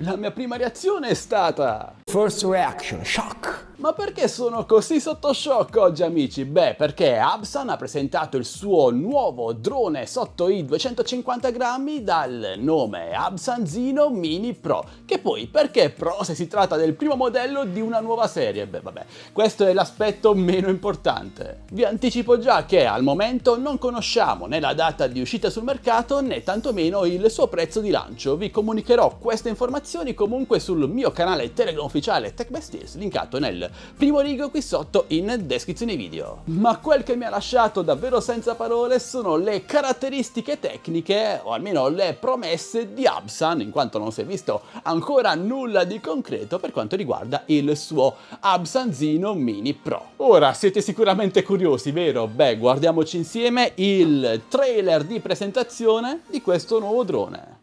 La mia prima reazione è stata... First reaction, shock. Ma perché sono così sotto shock oggi, amici? Beh, perché Absan ha presentato il suo nuovo drone sotto i 250 grammi dal nome Absan Zino Mini Pro. Che poi, perché Pro se si tratta del primo modello di una nuova serie? Beh, vabbè, questo è l'aspetto meno importante. Vi anticipo già che al momento non conosciamo né la data di uscita sul mercato né tantomeno il suo prezzo di lancio. Vi comunicherò queste informazioni comunque sul mio canale Telegram ufficiale Tech by Steels, linkato nel primo rigo qui sotto in descrizione video. Ma quel che mi ha lasciato davvero senza parole sono le caratteristiche tecniche, o almeno le promesse di Absan, in quanto non si è visto ancora nulla di concreto per quanto riguarda il suo Absan Zino Mini Pro. Ora siete sicuramente curiosi, vero? Beh, guardiamoci insieme il trailer di presentazione di questo nuovo drone.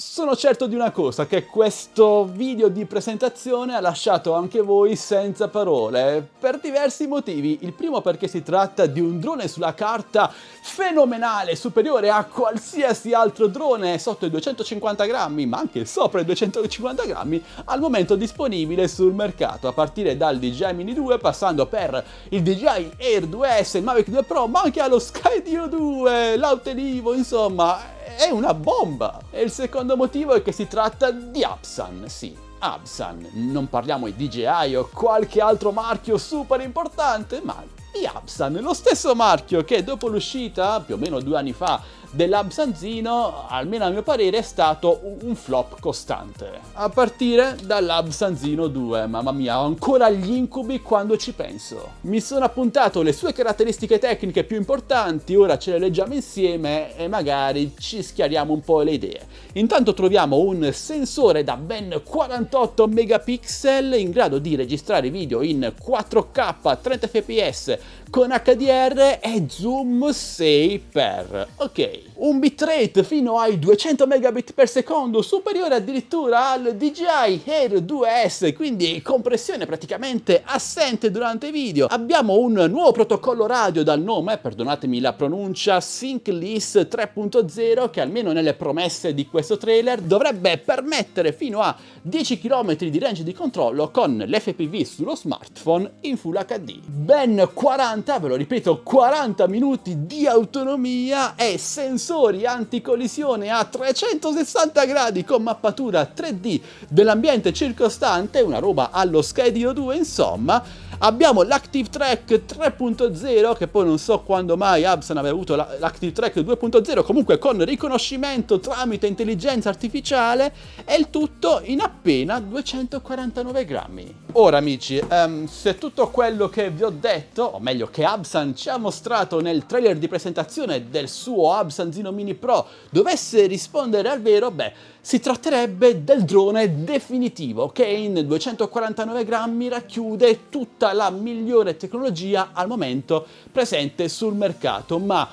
Sono certo di una cosa, che questo video di presentazione ha lasciato anche voi senza parole, per diversi motivi. Il primo perché si tratta di un drone sulla carta fenomenale, superiore a qualsiasi altro drone sotto i 250 grammi, ma anche sopra i 250 grammi, al momento disponibile sul mercato, a partire dal DJI Mini 2, passando per il DJI Air 2S, il Mavic 2 Pro, ma anche allo Skydio 2, l'Autelivo, insomma... è una bomba! E il secondo motivo è che si tratta di Absan, sì, Absan. Non parliamo di DJI o qualche altro marchio super importante, ma di Absan, lo stesso marchio che dopo l'uscita, più o meno 2 anni fa, dell'Absan Zino, almeno a mio parere, è stato un flop costante. A partire dall'Absan Zino 2, mamma mia, ho ancora gli incubi quando ci penso. Mi sono appuntato le sue caratteristiche tecniche più importanti, ora ce le leggiamo insieme e magari ci schiariamo un po' le idee. Intanto troviamo un sensore da ben 48 megapixel in grado di registrare video in 4K 30 fps con HDR e zoom 6x. Ok. Un bitrate fino ai 200 megabit per secondo, superiore addirittura al DJI Air 2S, quindi compressione praticamente assente durante i video. Abbiamo un nuovo protocollo radio dal nome, perdonatemi la pronuncia, SyncLIS 3.0, che almeno nelle promesse di questo trailer dovrebbe permettere fino a 10 km di range di controllo con l'FPV sullo smartphone in Full HD. Ben 40, ve lo ripeto, 40 minuti di autonomia e sensori anticollisione a 360 gradi con mappatura 3D dell'ambiente circostante, una roba allo Skydio 2, insomma. Abbiamo l'Active Track 3.0, che poi non so quando mai Absan aveva avuto l'Active Track 2.0, comunque con riconoscimento tramite intelligenza artificiale, e il tutto in appena 249 grammi. Ora amici, se tutto quello che vi ho detto, o meglio che Absan ci ha mostrato nel trailer di presentazione del suo Absan Zino Mini Pro, dovesse rispondere al vero, beh, si tratterebbe del drone definitivo che in 249 grammi racchiude tutta la migliore tecnologia al momento presente sul mercato, ma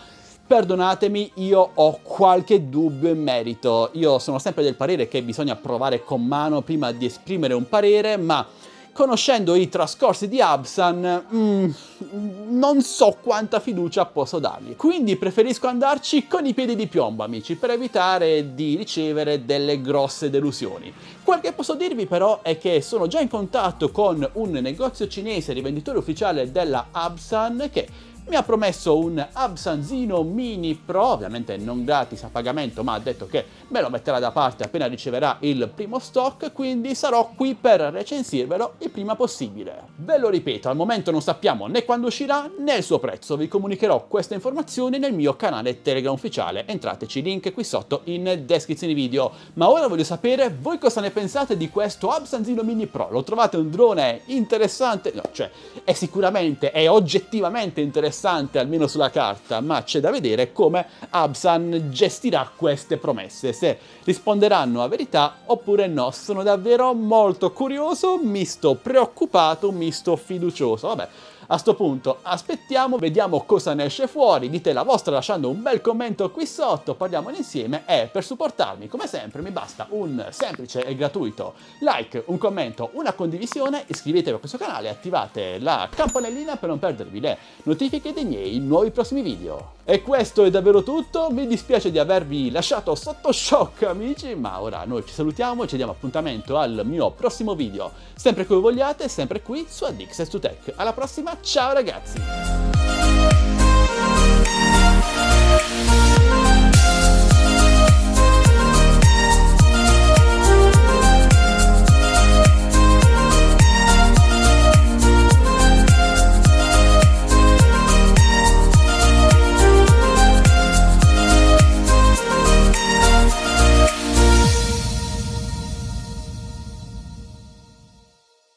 perdonatemi, io ho qualche dubbio in merito. Io sono sempre del parere che bisogna provare con mano prima di esprimere un parere, ma conoscendo i trascorsi di Absan, non so quanta fiducia posso dargli. Quindi preferisco andarci con i piedi di piombo, amici, per evitare di ricevere delle grosse delusioni. Quel che posso dirvi però è che sono già in contatto con un negozio cinese rivenditore ufficiale della Absan che mi ha promesso un Absanzino Mini Pro, ovviamente non gratis a pagamento, ma ha detto che me lo metterà da parte appena riceverà il primo stock, quindi sarò qui per recensirvelo il prima possibile. Ve lo ripeto, al momento non sappiamo né quando uscirà né il suo prezzo, vi comunicherò queste informazioni nel mio canale Telegram ufficiale, entrateci, link qui sotto in descrizione video. Ma ora voglio sapere voi cosa ne pensate di questo Absanzino Mini Pro. Lo trovate un drone interessante? No, cioè è oggettivamente interessante almeno sulla carta, ma c'è da vedere come Absan gestirà queste promesse, se risponderanno a verità oppure no. Sono davvero molto curioso, misto preoccupato, misto fiducioso. Vabbè, a sto punto aspettiamo, vediamo cosa ne esce fuori, dite la vostra lasciando un bel commento qui sotto, parliamone insieme e per supportarmi come sempre mi basta un semplice e gratuito like, un commento, una condivisione, iscrivetevi a questo canale e attivate la campanellina per non perdervi le notifiche dei miei nuovi prossimi video. E questo è davvero tutto, mi dispiace di avervi lasciato sotto shock amici, ma ora noi ci salutiamo e ci diamo appuntamento al mio prossimo video, sempre come vogliate, sempre qui su Addicted to Tech. Alla prossima, ciao ragazzi!